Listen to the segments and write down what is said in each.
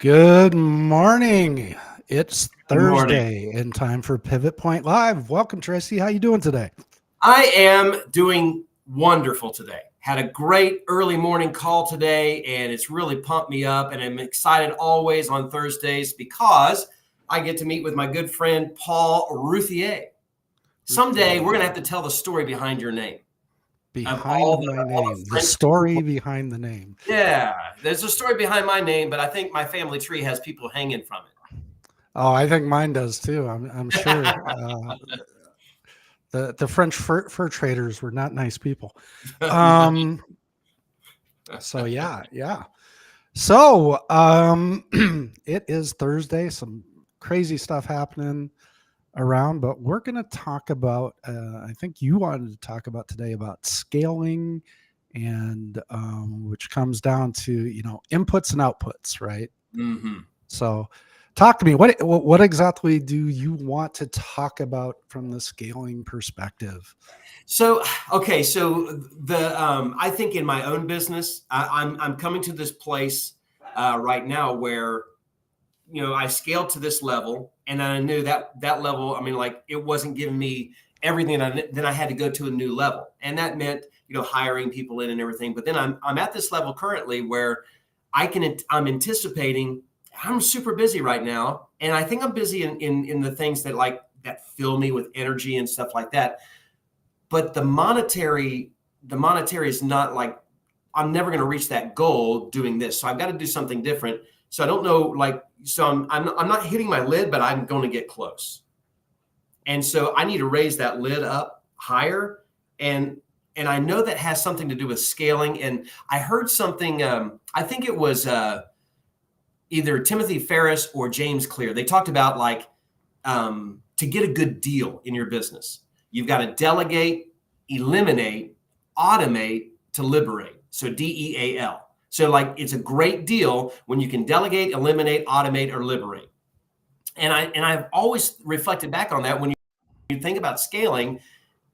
Good morning. It's Good morning. Thursday and time for Pivot Point Live. Welcome, Tracy. How you doing today? I am doing wonderful today. Had a great early morning call today, and it's really pumped me up. And I'm excited always on Thursdays because I get to meet with my good friend Paul Routhier. Someday we're going to have to tell the story behind your name of Behind my all the name, the French. story behind the name. Yeah, there's a story behind my name, but I think my family tree has people hanging from Oh, I think mine does too. I'm sure. it. The French fur traders were not nice people. Um, so yeah. So it is Thursday. Some crazy stuff happening around, but we're going to talk about, I think you wanted to talk about today about scaling and which comes down to, inputs and outputs, right? hmm So talk to me. What exactly do you want to talk about from the scaling perspective? So, okay, so I think in my own business, I'm coming to this place right now where I scaled to this level, and I knew that level. I mean, like it wasn't giving me everything. Then I had to go to a new level, and that meant hiring people in and everything. But then I'm at this level currently where I'm anticipating. I'm super busy right now, and I think I'm busy in the things that fill me with energy and stuff like that. But the monetary is not like I'm never going to reach that goal doing this. So I've got to do something different. So I don't know, so I'm not hitting my lid, but I'm going to get close. And so I need to raise that lid up higher. And I know that has something to do with scaling. And I heard something, I think it was either Timothy Ferriss or James Clear. They talked about to get a good deal in your business, you've got to delegate, eliminate, automate to liberate. So DEAL. So it's a great deal when you can delegate, eliminate, automate, or liberate. And I've always reflected back on that when you think about scaling,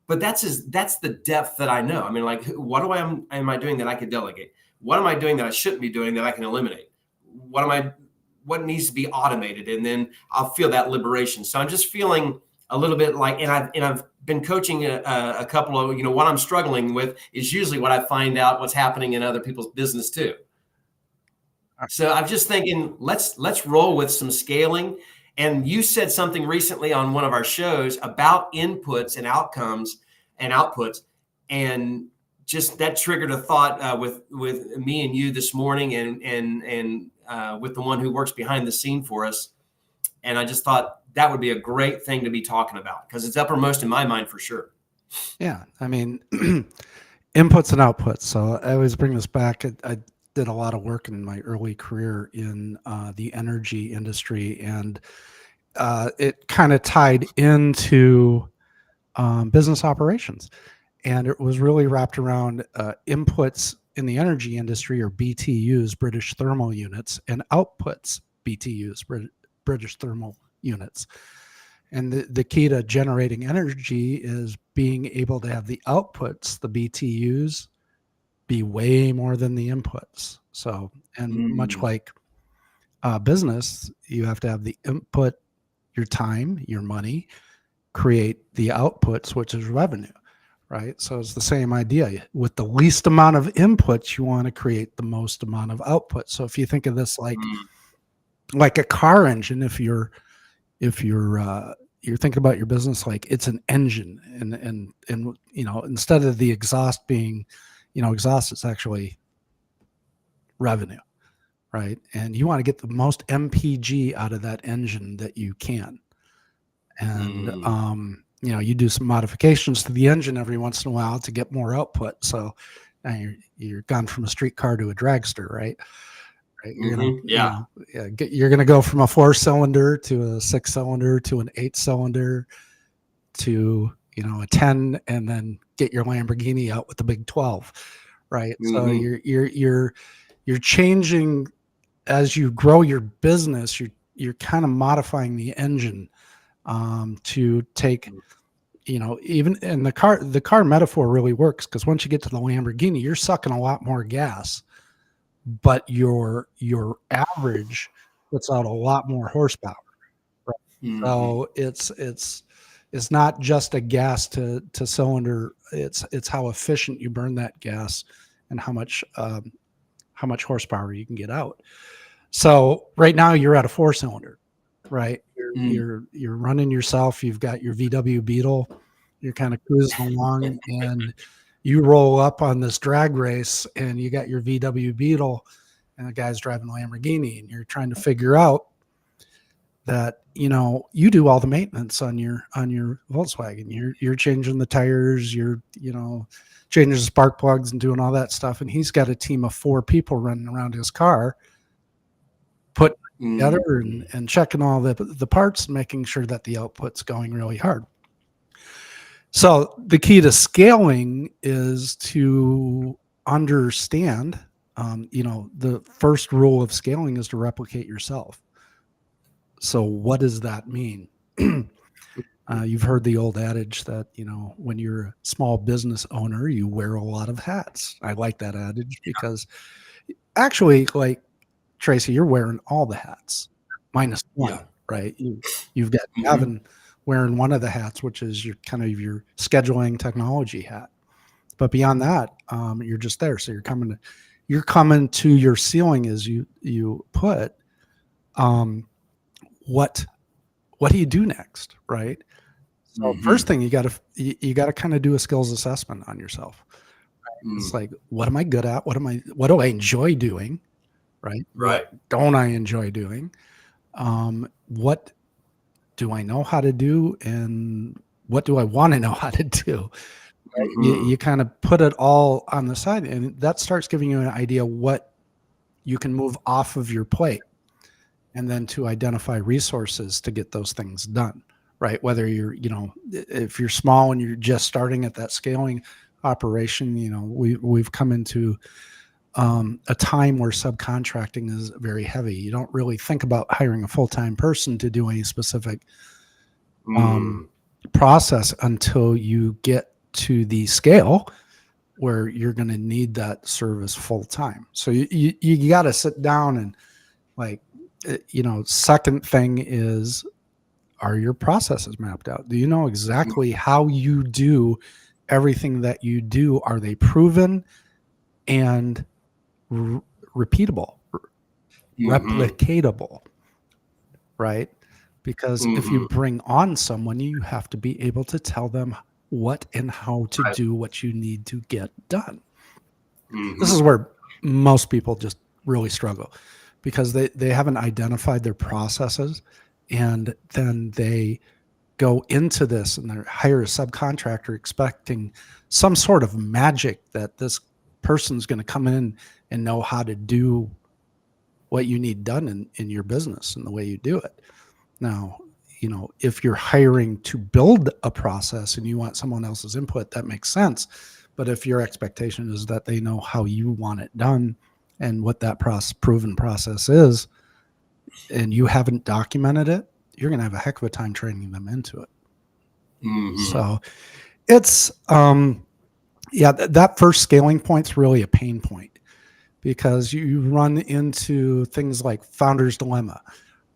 but that's the depth that I know. I mean, what am I doing that I could delegate? What am I doing that I shouldn't be doing that I can eliminate? What needs to be automated? And then I'll feel that liberation. So I'm just feeling a little bit like, and I've been coaching a couple of, what I'm struggling with is usually what I find out what's happening in other people's business too. So I'm just thinking, let's roll with some scaling. And you said something recently on one of our shows about inputs and outcomes and outputs, and just that triggered a thought with me and you this morning, and with the one who works behind the scene for us. And I just thought that would be a great thing to be talking about because it's uppermost in my mind for sure. Yeah. I mean, inputs and outputs. So I always bring this back. I did a lot of work in my early career in the energy industry, and it kind of tied into business operations. And it was really wrapped around inputs in the energy industry, or BTUs, British thermal units, and outputs, BTUs, British thermal units. And the key to generating energy is being able to have the outputs, the BTUs, be way more than the inputs. So, and much like business, you have to have the input, your time, your money, create the outputs, which is revenue, right? So it's the same idea. With the least amount of inputs, you want to create the most amount of output. So if you think of this like a car engine, if you're thinking about your business like it's an engine, and instead of the exhaust being exhaust, it's actually revenue, right? And you want to get the most MPG out of that engine that you can. And you do some modifications to the engine every once in a while to get more output. So now you're gone from a streetcar to a dragster, right? You're gonna go from a 4-cylinder to a 6-cylinder to an 8-cylinder to a 10, and then get your Lamborghini out with the big 12, right? So you're changing as you grow your business. You're kind of modifying the engine to take, even, and the car metaphor really works, because once you get to the Lamborghini, you're sucking a lot more gas, but your average puts out a lot more horsepower. Right? So it's not just a gas to cylinder. It's how efficient you burn that gas and how much horsepower you can get out. So right now you're at a 4-cylinder, right? You're running yourself. You've got your VW Beetle. You're kind of cruising along, and you roll up on this drag race, and you got your VW Beetle, and the guy's driving a Lamborghini, and you're trying to figure out that you do all the maintenance on your Volkswagen. You're changing the tires. You're changing the spark plugs and doing all that stuff, and he's got a team of 4 people running around his car, putting it together and checking all the parts and making sure that the output's going really hard. So the key to scaling is to understand, the first rule of scaling is to replicate yourself. So what does that mean? You've heard the old adage that, when you're a small business owner, you wear a lot of hats. I like that adage because actually, like Tracy, you're wearing all the hats minus one, right? You've got Gavin wearing one of the hats, which is your kind of your scheduling technology hat. But beyond that, you're just there. So you're coming to your ceiling as you put, what do you do next, right? So first thing you got to kind of do a skills assessment on yourself. Right? It's like, what am I good at? What do I enjoy doing? Right. What don't I enjoy doing? What do I know how to do? And what do I want to know how to do? Right? You kind of put it all on the side, and that starts giving you an idea what you can move off of your plate, and then to identify resources to get those things done, right? Whether you're, if you're small and you're just starting at that scaling operation, we've come into a time where subcontracting is very heavy. You don't really think about hiring a full-time person to do any specific process until you get to the scale where you're going to need that service full-time. So you got to sit down and, like, second thing is, are your processes mapped out? Do you know exactly how you do everything that you do? Are they proven and repeatable, replicatable, right? Because if you bring on someone, you have to be able to tell them what and how to do what you need to get done. This is where most people just really struggle, because they haven't identified their processes, and then they go into this and they hire a subcontractor expecting some sort of magic that this person's going to come in and know how to do what you need done in your business and the way you do it. Now, if you're hiring to build a process and you want someone else's input, that makes sense. But if your expectation is that they know how you want it done and what that proven process is, and you haven't documented it, you're going to have a heck of a time training them into it. So it's, that first scaling point's really a pain point, because you run into things like founder's dilemma,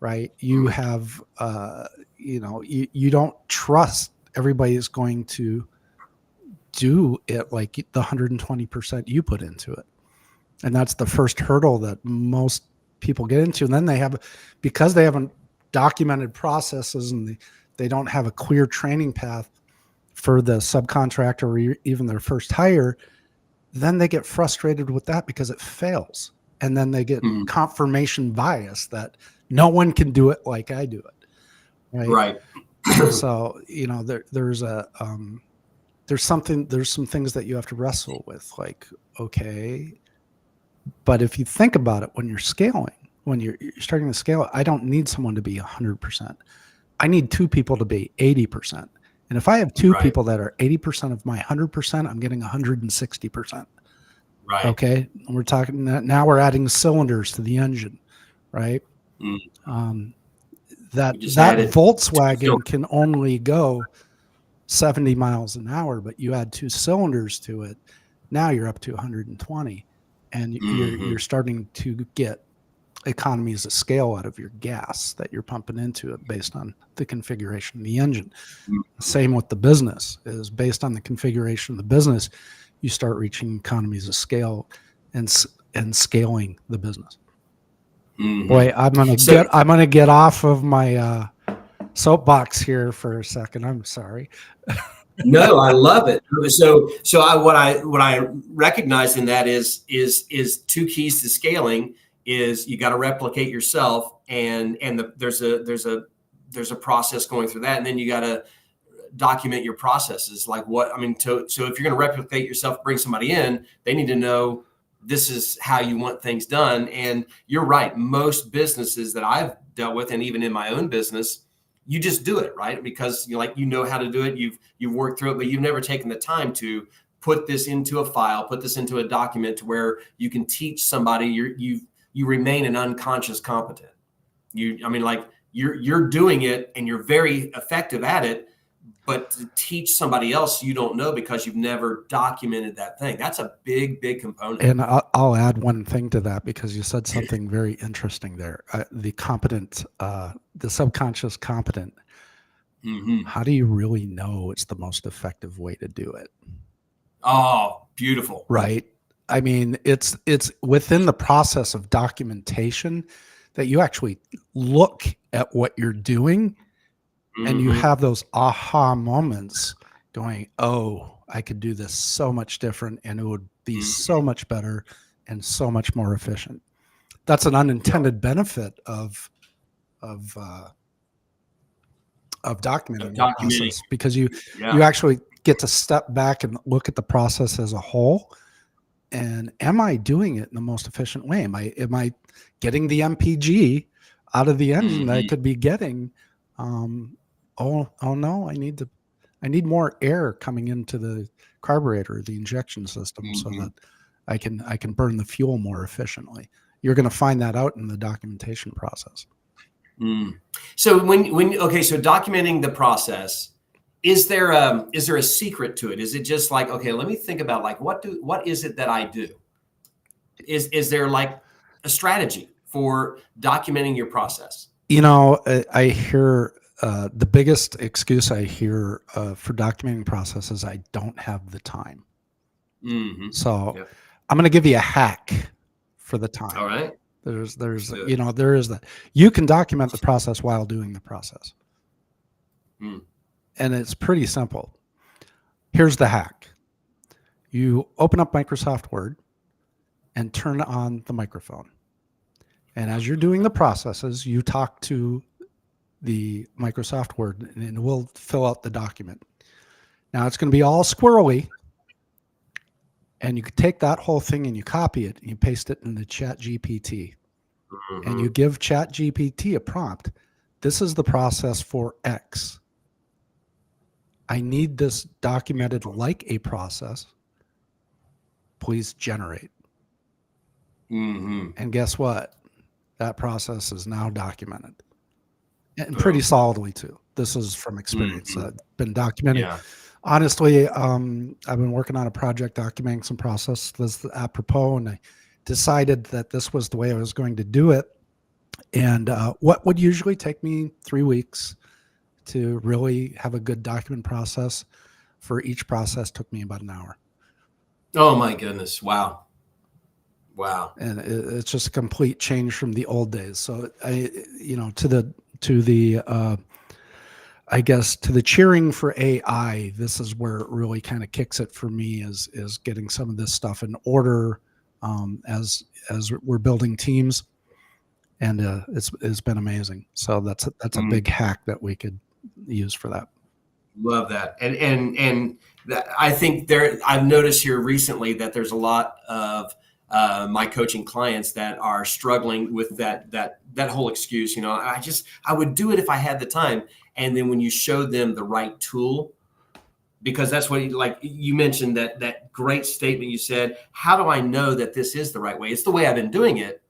right? You have, you don't trust everybody is going to do it like the 120% you put into it. And that's the first hurdle that most people get into. And then because they haven't documented processes and they don't have a clear training path for the subcontractor or even their first hire, then they get frustrated with that because it fails. And then they get confirmation bias that no one can do it like I do it. Right. So, there's some things that you have to wrestle with, like, okay, but if you think about it, when you're scaling, when you're starting to scale, I don't need someone to be 100%. I need 2 people to be 80%. And if I have 2 people that are 80% of my 100%, I'm getting 160%. Right. Okay. And we're talking now we're adding cylinders to the engine, right? That Volkswagen can only go 70 miles an hour, but you add 2 cylinders to it. Now you're up to 120, and you're starting to get economies of scale out of your gas that you're pumping into it based on the configuration of the engine. Same with the business, is based on the configuration of the business, you start reaching economies of scale and scaling the business. Mm-hmm. Boy, I'm gonna get off of my soapbox here for a second. I'm sorry. No, I love it. So what I recognize in that is two keys to scaling is you got to replicate yourself, and there's a process going through that, and then you got to document your processes. Like so if you're going to replicate yourself, bring somebody in, they need to know this is how you want things done. And you're right. Most businesses that I've dealt with, and even in my own business, you just do it, right? Because you know how to do it. You've worked through it, but you've never taken the time to put this into a file, put this into a document to where you can teach somebody. You remain an unconscious competent. You're doing it and you're very effective at it, but to teach somebody else you don't know because you've never documented that thing. That's a big component. And I'll add one thing to that, because you said something very interesting there. The competent, the subconscious competent. Mm-hmm. How do you really know it's the most effective way to do it? Oh, beautiful. Right. I mean, it's within the process of documentation that you actually look at what you're doing, and you have those aha moments going, oh, I could do this so much different, and it would be so much better and so much more efficient. That's an unintended benefit of documenting the process, because you actually get to step back and look at the process as a whole. And am I doing it in the most efficient way? Am I getting the MPG out of the engine that I could be getting? Oh no, I need more air coming into the carburetor, the injection system, so that I can burn the fuel more efficiently. You're going to find that out in the documentation process. So so documenting the process, is there a secret to it? Is it just like, okay, let me think about like what is it that I do? Is there like a strategy for documenting your process? I hear the biggest excuse I hear for documenting process is I don't have the time. So I'm going to give you a hack for the time. All right. There is that. You can document the process while doing the process. And it's pretty simple. Here's the hack. You open up Microsoft Word and turn on the microphone. And as you're doing the processes, you talk to the Microsoft Word, and it will fill out the document. Now it's going to be all squirrely, and you can take that whole thing and you copy it and you paste it in the Chat GPT, and you give Chat GPT a prompt. This is the process for X. I need this documented like a process. Please generate. And guess what? That process is now documented, and pretty solidly too. This is from experience. Been documented. Yeah. Honestly, I've been working on a project documenting some process that's apropos, and I decided that this was the way I was going to do it. And what would usually take me 3 weeks to really have a good document process, for each process took me about an hour. Oh my goodness. Wow. And it's just a complete change from the old days. So to the I guess to the cheering for AI, this is where it really kind of kicks it for me, is getting some of this stuff in order as we're building teams, and it's been amazing. So that's a big hack that we could use for that. Love that. And that, I think I've noticed here recently that there's a lot of my coaching clients that are struggling with that whole excuse. I would do it if I had the time. And then when you show them the right tool, because that's what you mentioned, that great statement you said, how do I know that this is the right way? It's the way I've been doing it,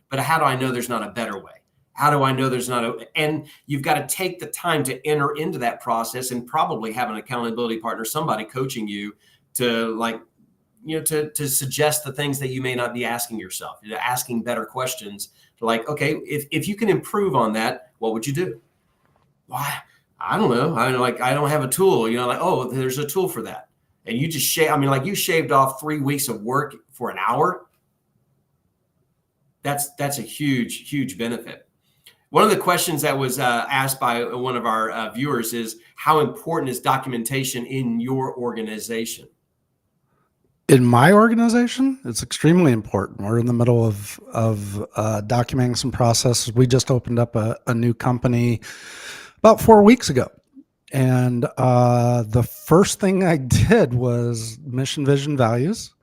but how do I know there's not a better way? How do I know there's not and you've got to take the time to enter into that process, and probably have an accountability partner, somebody coaching you to to suggest the things that you may not be asking yourself, asking better questions Like, okay, if you can improve on that, what would you do? Why? I don't know. I don't have a tool, like, oh, there's a tool for that. And you just like you shaved off 3 weeks of work for an hour. That's a huge, huge benefit. One of the questions that was asked by one of our viewers is, how important is documentation in your organization? In my organization, it's extremely important. We're in the middle of documenting some processes. We just opened up a new company about 4 weeks ago. And the first thing I did was mission, vision, values.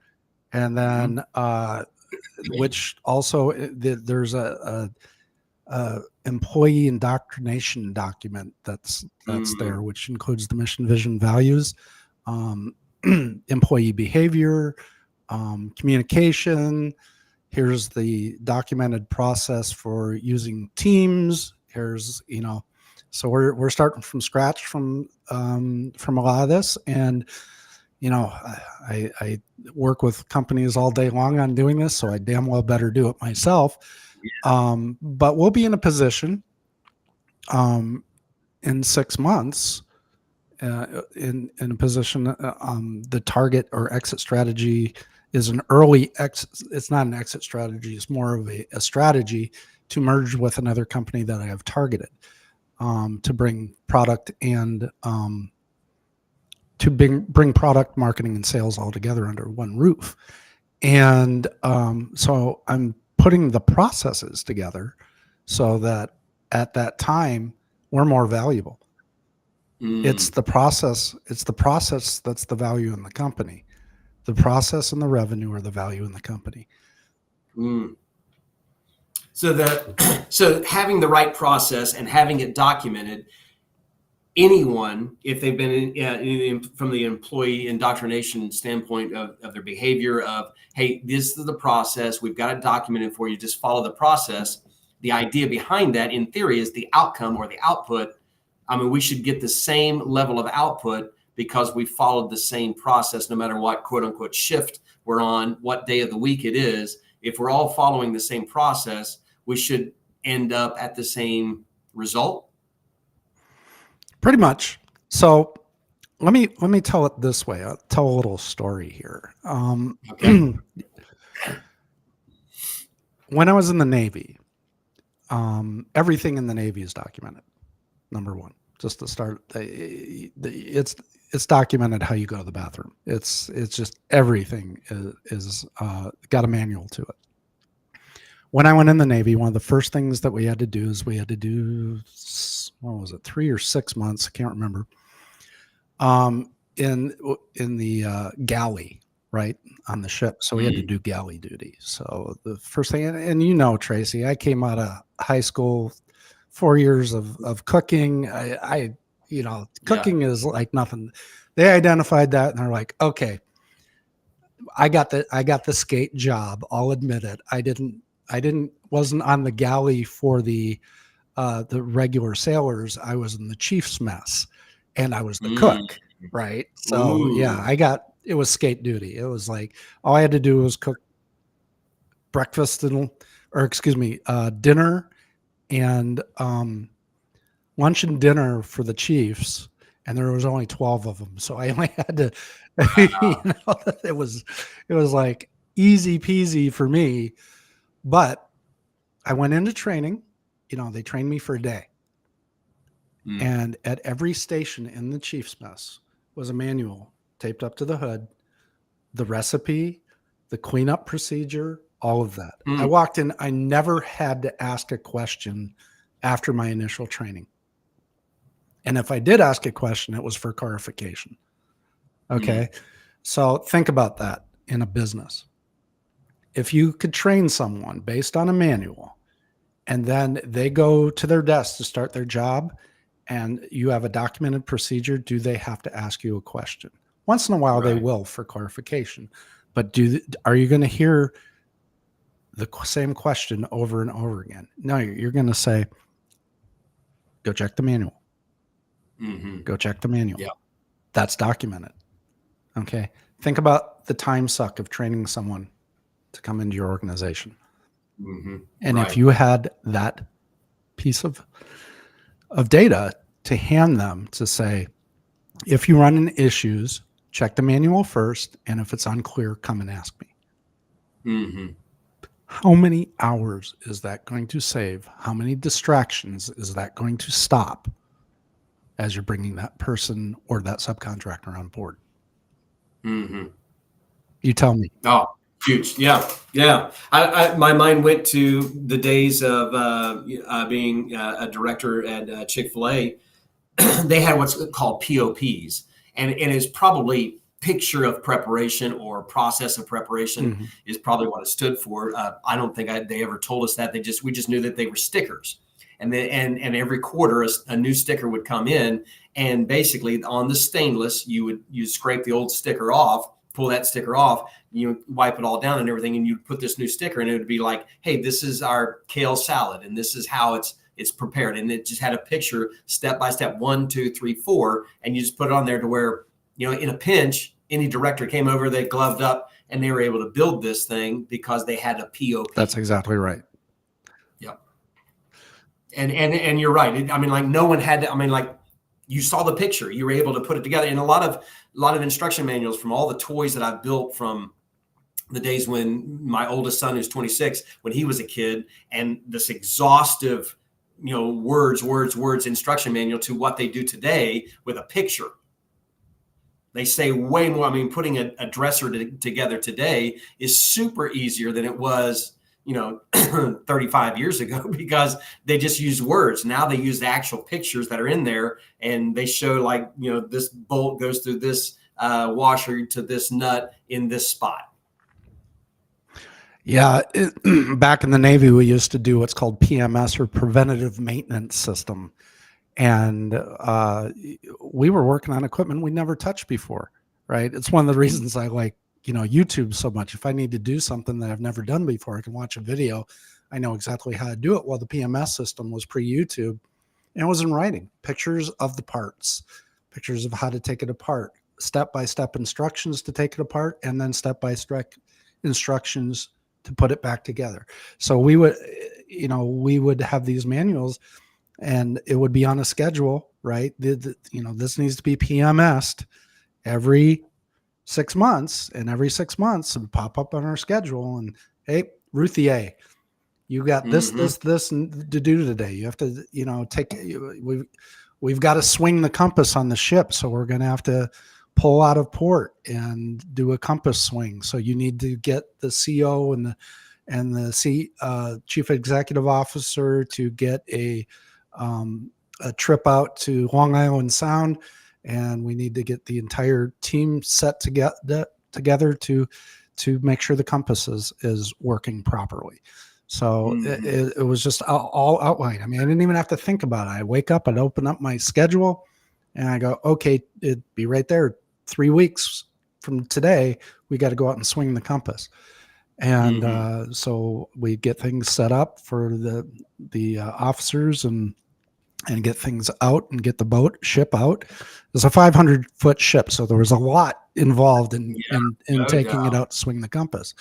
And then, which also there's a employee indoctrination document that's there, which includes the mission, vision, values, employee behavior, communication. Here's the documented process for using Teams. Here's, so we're starting from scratch from a lot of this. And, I work with companies all day long on doing this, so I damn well better do it myself. But we'll be in a position in 6 months, in a position, the target or exit strategy is an early exit. It's not an exit strategy. It's more of a strategy to merge with another company that I have targeted, to bring product and to bring product marketing and sales all together under one roof. And so I'm putting the processes together so that at that time we're more valuable. It's the process that's the value in the company. The process and the revenue are the value in the company. So having the right process and having it documented, anyone, if they've been from the employee indoctrination standpoint of their behavior of, hey, this is the process, we've got it documented for you, just follow the process. The idea behind that, in theory, is the outcome or the output. I mean, we should get the same level of output because we followed the same process, no matter what quote unquote shift we're on, what day of the week it is. If we're all following the same process, we should end up at the same result. Pretty much. So let me tell it this way. I'll tell a little story here. Okay. When I was in the Navy, everything in the Navy is documented. Number one, just to start, it's documented how you go to the bathroom. It's just everything is got a manual to it. When I went in the Navy, one of the first things that we had to do is what was it, 3 or 6 months? I can't remember. In the galley, right, on the ship. So we had to do galley duty. So the first thing, and Tracy, I came out of high school, 4 years of cooking. Cooking is like nothing. They identified that and they're like, okay, I got the skate job. I'll admit it. Wasn't on the galley for the regular sailors. I was in the chief's mess and I was the cook. Right. So it was skate duty. It was like, all I had to do was cook breakfast dinner and lunch and dinner for the chiefs. And there was only 12 of them. So I only had to, it was like easy peasy for me. But I went into training, they trained me for a day. And at every station in the chief's mess was a manual taped up to the hood, the recipe, the cleanup procedure, all of that. I walked in, I never had to ask a question after my initial training. And if I did ask a question, it was for clarification. Okay. So think about that in a business. If you could train someone based on a manual and then they go to their desk to start their job and you have a documented procedure, do they have to ask you a question? Once in a while, they will for clarification. But are you going to hear the same question over and over again? No, you're going to say, go check the manual. Go check the manual. Yeah. That's documented. Okay. Think about the time suck of training someone to come into your organization. And if Right. you had that piece of data to hand them to say, if you run into issues, check the manual first, and if it's unclear, come and ask me. How many hours is that going to save? How many distractions is that going to stop as you're bringing that person or that subcontractor on board? You tell me. Oh, huge. Yeah. Yeah. My mind went to the days of being a director at Chick-fil-A. They had what's called POPs, and it's probably picture of preparation or process of preparation is probably what it stood for. I don't think they ever told us that. We just knew that they were stickers, and then and every quarter a new sticker would come in, and basically on the stainless you scrape the old sticker off, pull that sticker off, you wipe it all down and everything, and you put this new sticker, and it would be like, hey, this is our kale salad, and this is how it's prepared. And it just had a picture step by step, 1, 2, 3, 4. And you just put it on there to where, in a pinch, any director came over, they gloved up, and they were able to build this thing because they had a POP. That's exactly right. Yep. And you're right. No one had to, you saw the picture, you were able to put it together. And a lot of instruction manuals from all the toys that I've built from the days when my oldest son, who's 26, when he was a kid, and this exhaustive words instruction manual to what they do today with a picture. They say way more. Putting a dresser together today is super easier than it was, 35 years ago, because they just use words. Now they use the actual pictures that are in there, and they show this bolt goes through this washer to this nut in this spot. Yeah, back in the Navy, we used to do what's called PMS, or preventative maintenance system. And we were working on equipment we never touched before, right? It's one of the reasons I like, YouTube so much. If I need to do something that I've never done before, I can watch a video. I know exactly how to do it. Well, the PMS system was pre-YouTube, and it was in writing, pictures of the parts, pictures of how to take it apart, step-by-step instructions to take it apart, and then step-by-step instructions to put it back together. So we would have these manuals, and it would be on a schedule, right? This needs to be PMS'd every 6 months, and every 6 months it would pop up on our schedule. And hey, Ruthie, you got this to do today. You have to, we've got to swing the compass on the ship, so we're going to have to pull out of port and do a compass swing. So you need to get the CO and the chief executive officer to get a trip out to Long Island Sound, and we need to get the entire team set together to make sure the compass is working properly. So it was just all outlined. I didn't even have to think about it. I wake up, I'd open up my schedule, and I go, okay, it'd be right there. 3 weeks from today, we got to go out and swing the compass. And so we get things set up for the officers and get things out and get the ship out. It's a 500-foot ship, so there was a lot involved in taking it out to swing the compass.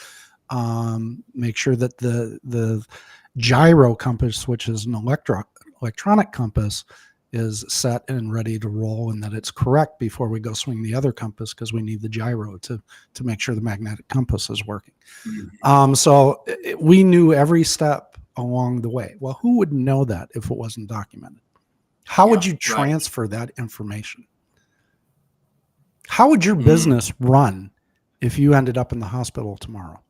Make sure that the gyro compass, which is an electronic compass, is set and ready to roll, and that it's correct before we go swing the other compass, because we need the gyro to make sure the magnetic compass is working. So we knew every step along the way. Well, who would know that if it wasn't documented? How would you transfer that information? How would your business run if you ended up in the hospital tomorrow?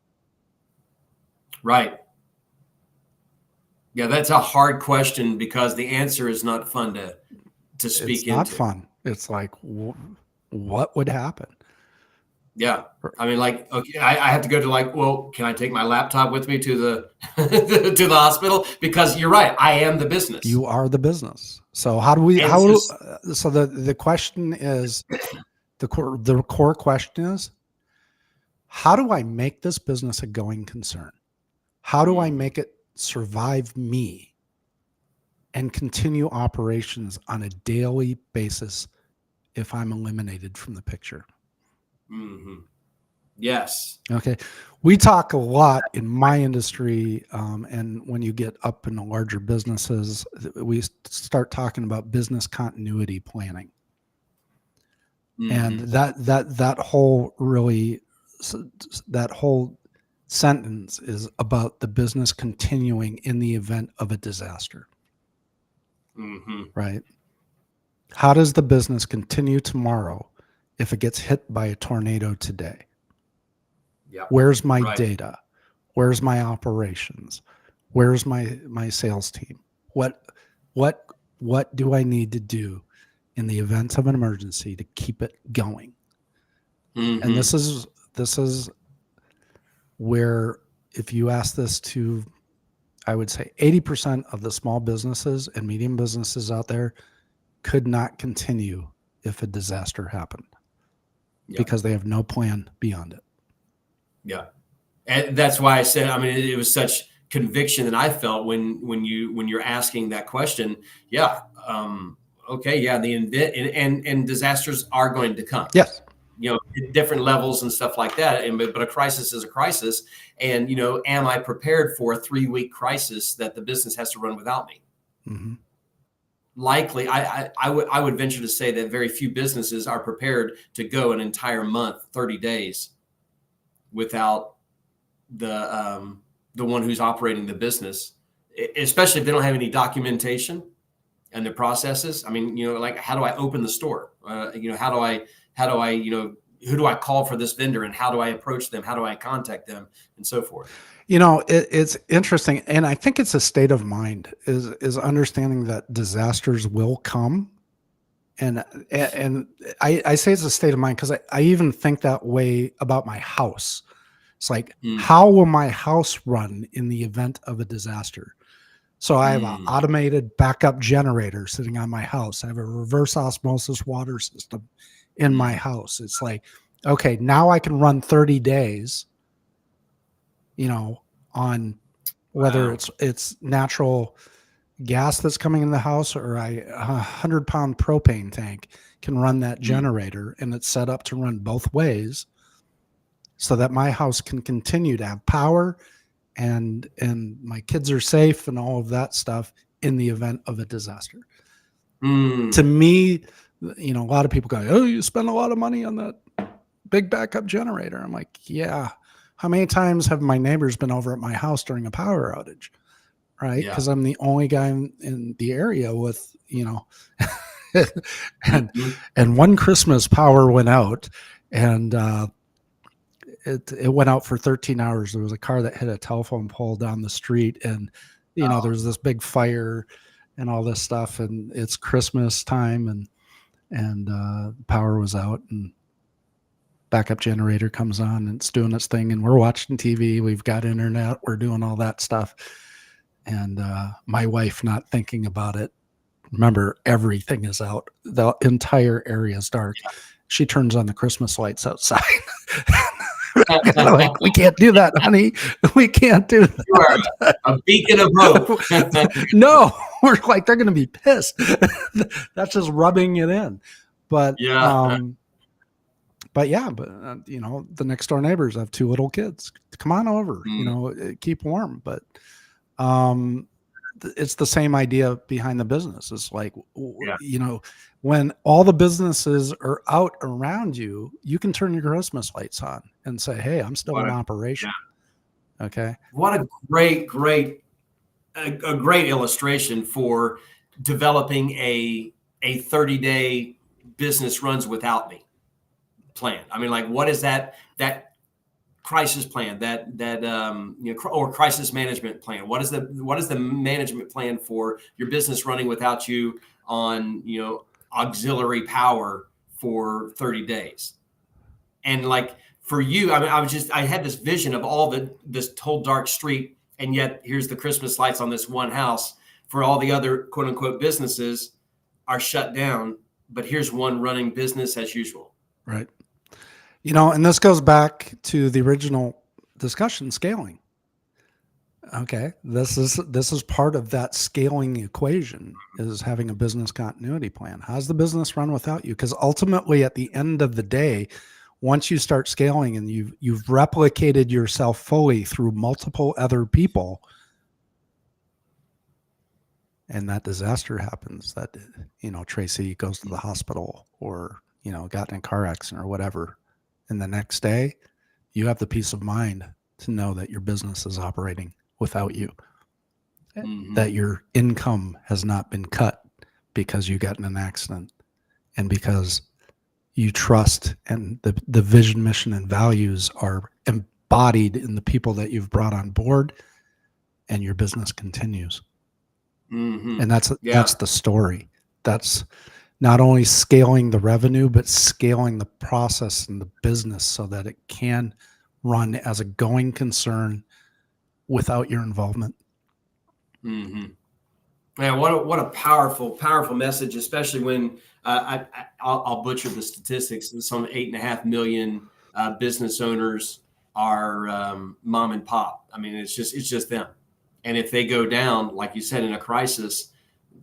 Right. Yeah, that's a hard question, because the answer is not fun to speak into. It's not fun. It's like, what would happen? Yeah. Okay, I have to go to can I take my laptop with me to the to the hospital? Because you're right, I am the business. You are the business. So so the question is, the core question is, how do I make this business a going concern? How do I make it survive me and continue operations on a daily basis if I'm eliminated from the picture? Yes. Okay. We talk a lot in my industry, and when you get up in the larger businesses, we start talking about business continuity planning. And Mm-hmm. that whole really, that whole sentence is about the business continuing in the event of a disaster, Mm-hmm. right? How does the business continue tomorrow if it gets hit by a tornado today? Yeah. Where's my Right. data? Where's my operations? Where's my sales team? What what what do I need to do in the event of an emergency to keep it going? And Mm-hmm. this is where, if you ask this to, I would say 80% of the small businesses and medium businesses out there could not continue if a disaster happened Yeah. because they have no plan beyond it. Yeah. And that's why I said, I mean, it was such conviction that I felt when you're asking that question. Yeah. Okay. Yeah. The invent and disasters are going to come, Yes. at different levels and stuff like that. But a crisis is a crisis. And, am I prepared for a 3-week crisis that the business has to run without me? Mm-hmm. Likely, I would venture to say that very few businesses are prepared to go an entire month, 30 days without the one who's operating the business, especially if they don't have any documentation and their processes. I mean, like, how do I open the store? How do I, who do I call for this vendor, and how do I approach them? How do I contact them, and so forth? It's interesting, and I think it's a state of mind, is understanding that disasters will come, and I say it's a state of mind because I even think that way about my house. It's like, Mm, how will my house run in the event of a disaster? So I have an mm, automated backup generator sitting on my house. I have a reverse osmosis water system in my mm. house. It's like, okay, now I can run 30 days, on whether Wow. it's natural gas that's coming in the house, or a 100-pound propane tank can run that Mm, generator, and it's set up to run both ways so that my house can continue to have power, and my kids are safe and all of that stuff in the event of a disaster. To mm. me, a lot of people go, "Oh, you spend a lot of money on that big backup generator." I'm like, yeah. How many times have my neighbors been over at my house during a power outage? Right? Yeah. Because I'm the only guy in the area with, and Mhm. and one Christmas power went out, and it went out for 13 hours. There was a car that hit a telephone pole down the street, and there Oh, was this big fire and all this stuff, and it's Christmas time, and power was out, and backup generator comes on, and it's doing its thing, and we're watching TV. We've got internet. We're doing all that stuff, and my wife, not thinking about it, remember, everything is out. The entire area is dark. She turns on the Christmas lights outside. And I'm like, we can't do that, honey. We can't do you are that. a beacon of hope. No, we're like, they're going to be pissed. That's just rubbing it in. But, Yeah. yeah, the next door neighbors have 2 little kids. Come on over, Mm, keep warm. But, um, it's the same idea behind the business. It's like, yeah. when all the businesses are out around you, you can turn your Christmas lights on and say, hey, I'm still What in a operation. yeah. Okay. What a a great illustration for developing a 30-day business runs without me plan. I mean, like, what is that crisis plan, or crisis management plan? What is the management plan for your business running without you on, auxiliary power for 30 days? And, like, for you, I mean, I had this vision of this whole dark street, and yet here's the Christmas lights on this one house. For all the other quote unquote businesses are shut down, but here's one running business as usual. Right. And this goes back to the original discussion, scaling. Okay. This is part of that scaling equation, is having a business continuity plan. How's the business run without you? Because ultimately, at the end of the day, once you start scaling and you've replicated yourself fully through multiple other people, and that disaster happens, that, Tracy goes to the hospital or, got in a car accident or whatever, and the next day you have the peace of mind to know that your business is operating without you, that your income has not been cut because you got in an accident, and because you trust, and the vision, mission, and values are embodied in the people that you've brought on board, and your business continues. And that's the story. That's not only scaling the revenue, but scaling the process and the business so that it can run as a going concern without your involvement. Man, what a powerful message, especially when I'll butcher the statistics. Some 8.5 million business owners are mom and pop. I mean, it's just them. And if they go down, like you said, in a crisis,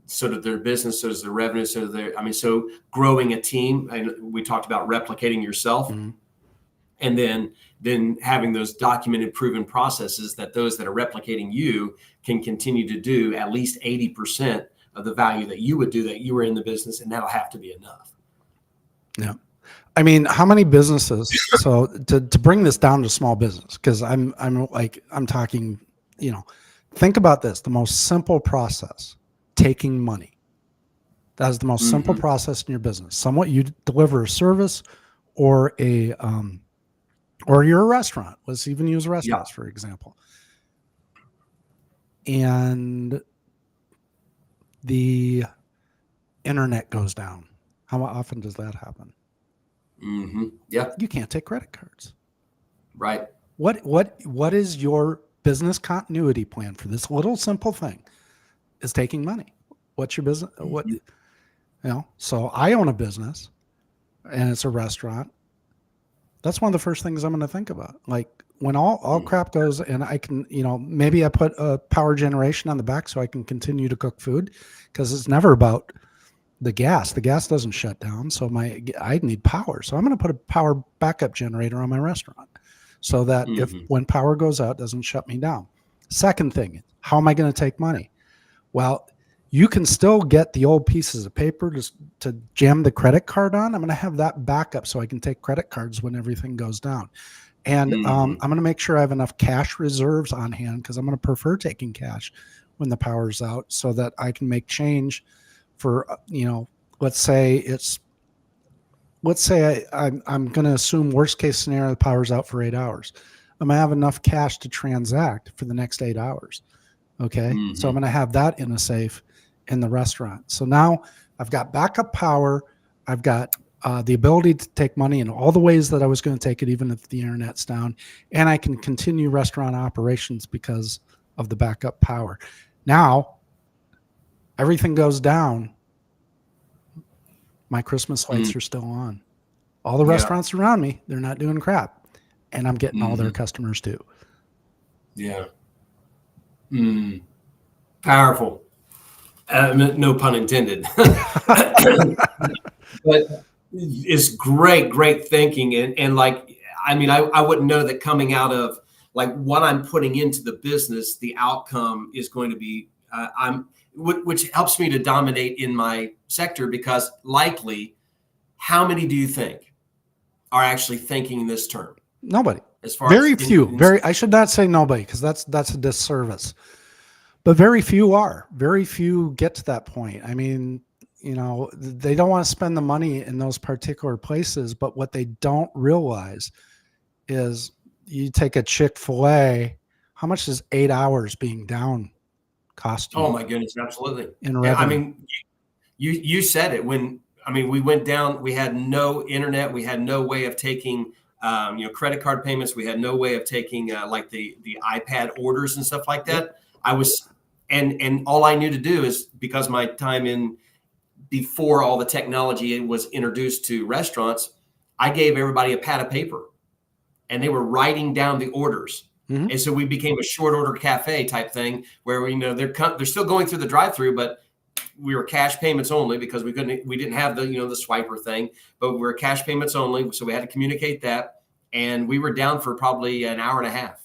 so does their business, so does their revenue, so growing a team. And we talked about replicating yourself, and then having those documented, proven processes that those that are replicating you can continue to do at least 80% of the value that you would do that you were in the business, and that'll have to be enough. Yeah. I mean, how many businesses, so to bring this down to small business, because I'm talking, think about this, the most simple process, taking money. That is the most simple process in your business. Somewhat, you deliver a service or or you're a restaurant. Let's even use restaurants, for example. And the internet goes down. How often does that happen? Yeah. You can't take credit cards. Right. What is your business continuity plan for this little simple thing? Is taking money. What's your business? So I own a business and it's a restaurant. That's one of the first things I'm going to think about. Like, when all crap goes, and I can, maybe I put a power generation on the back so I can continue to cook food, because it's never about the gas. The gas doesn't shut down. So I need power. So I'm going to put a power backup generator on my restaurant so that if when power goes out, it doesn't shut me down. Second thing, how am I going to take money? Well, you can still get the old pieces of paper to jam the credit card on. I'm going to have that backup so I can take credit cards when everything goes down. And I'm going to make sure I have enough cash reserves on hand, because I'm going to prefer taking cash when the power's out, so that I can make change for, let's say I'm going to assume worst case scenario, the power's out for 8 hours. I'm going to have enough cash to transact for the next 8 hours. Okay. So I'm going to have that in a safe in the restaurant. So now I've got backup power. I've got the ability to take money in all the ways that I was going to take it, even if the internet's down, and I can continue restaurant operations because of the backup power. Now, everything goes down. My Christmas lights are still on. All the restaurants around me, they're not doing crap, and I'm getting all their customers too. Yeah. Powerful. No pun intended. But it's great thinking. And like, I mean, I wouldn't know that coming out of like what I'm putting into the business, the outcome is going to be, which helps me to dominate in my sector, because likely, how many do you think are actually thinking this term? Nobody. As far very as few. I should not say nobody, because that's a disservice. But very few are. Very few get to that point. I mean, they don't want to spend the money in those particular places, but what they don't realize is, you take a Chick-fil-A, how much does 8 hours being down cost you? Oh my goodness, absolutely. In revenue. I mean, you said it. We went down, we had no internet, we had no way of taking credit card payments, we had no way of taking like the iPad orders and stuff like that. I was and all I knew to do is, because my time in before all the technology was introduced to restaurants, I gave everybody a pad of paper and they were writing down the orders. And so we became a short order cafe type thing where they're still going through the drive-through, but we were cash payments only because we didn't have the, the swiper thing, but we were cash payments only. So we had to communicate that. And we were down for probably an hour and a half.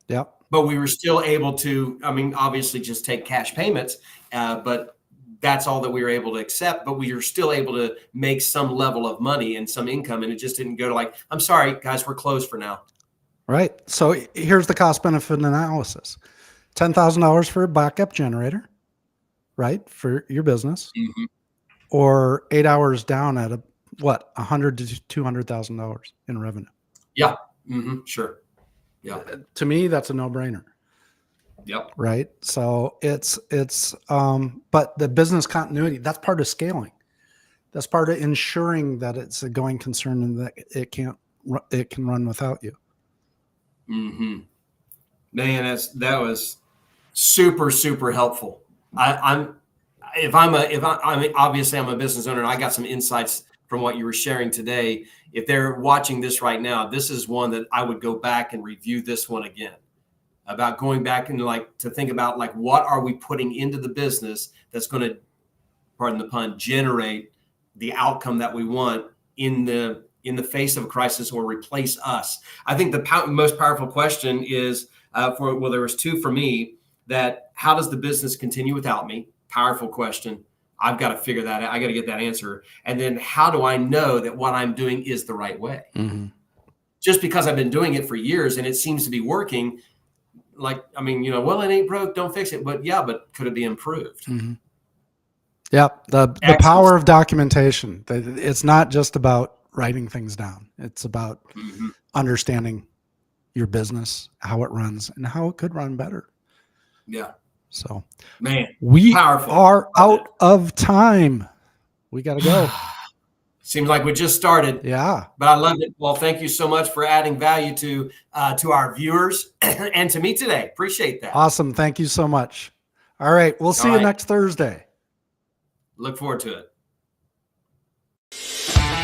Yep. But we were still able to, I mean, obviously just take cash payments, but that's all that we were able to accept. But we were still able to make some level of money and some income. And it just didn't go to like, I'm sorry, guys, we're closed for now. Right. So here's the cost benefit analysis. $10,000 for a backup generator, right? For your business, Mm-hmm. or 8 hours down at $100,000 to $200,000 in revenue. Yeah. Mm-hmm. Sure. Yeah. To me, that's a no-brainer. Yep. Right. So it's but the business continuity, that's part of scaling. That's part of ensuring that it's a going concern and that it can run without you. Mm-hmm. Man, that was super, super helpful. I mean, obviously I'm a business owner and I got some insights from what you were sharing today. If they're watching this right now, this is one that I would go back and review this one again, about going back and to think about what are we putting into the business that's going to, pardon the pun, generate the outcome that we want in the face of a crisis or replace us. I think the most powerful question is there was two for me, that how does the business continue without me? Powerful question. I've got to figure that out. I got to get that answer. And then how do I know that what I'm doing is the right way? Mm-hmm. Just because I've been doing it for years and it seems to be working, well, it ain't broke, don't fix it. But could it be improved? Mm-hmm. Yeah. The power of documentation. It's not just about writing things down. It's about understanding your business, how it runs, and how it could run better. Yeah. So, man, we powerful. are out of time. We got to go. Seems like we just started. Yeah. But I loved it. Well, thank you so much for adding value to our viewers and to me today. Appreciate that. Awesome. Thank you so much. All right. We'll see you next Thursday. Look forward to it.